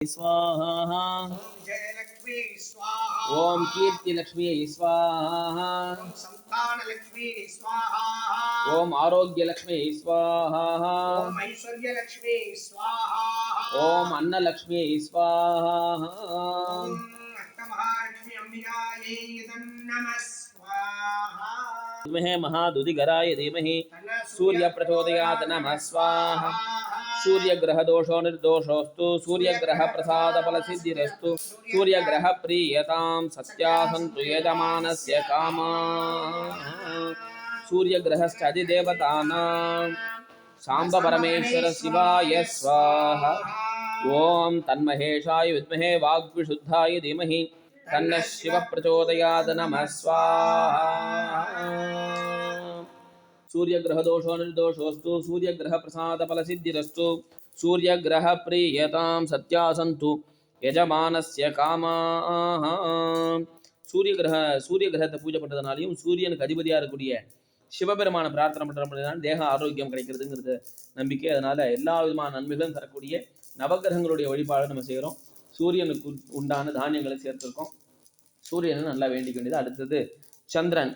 स्वाहा ओम कीर्ति लक्ष्मी स्वाहा संतान लक्ष्मी स्वाहा ओम आरोग्य लक्ष्मी स्वाहा ओम ऐश्वर्य लक्ष्मी स्वाहा ओम अन्न लक्ष्मी स्वाहा ओम अष्टमहालक्ष्मी अंबिकायै नमः स्वाहा धीमहि महादुदिगराय धीमहि सूर्य प्रचोदयात् नमः स्वाहा सूर्यग्रह दोषो निर्दोषोस्तु सूर्यग्रह प्रसाद फल सिद्धिरस्तु सूर्यग्रह प्रीयतां सत्यासन्तु यजमानस्य कामाः सूर्यग्रहश्च अधिदेवतानां शाम्ब परमेश्वर शिवाय स्वाहा ओम तन्महेशाय विद्महे वाग्विशुद्धाय धीमहि तन्नः शिवः प्रचोदयात् नमः स्वाहा सूर्यग्रह दोषो निर्दोषोस्तु सूर्यग्रह प्रसाद फल सिद्धिरस्तु सूर्यग्रह प्रीयतां सत्यासन्तु यजमानस्य कामाः சூரியகிரகத்தை பூஜை பண்ணுறதுனாலையும் சூரியனுக்கு அதிபதியாக இருக்கக்கூடிய சிவபெருமான பிரார்த்தனை பண்ணுறதுனால தேக ஆரோக்கியம் கிடைக்கிறதுங்கிறது நம்பிக்கை. அதனால் எல்லா விதமான நன்மைகளும் தரக்கூடிய நவகிரகங்களுடைய வழிபாடு நம்ம செய்கிறோம். சூரியனுக்கு உண்டான தானியங்களை சேர்த்துருக்கோம். சூரியனை நல்லா வேண்டிக்க வேண்டியது. அடுத்தது சந்திரன்.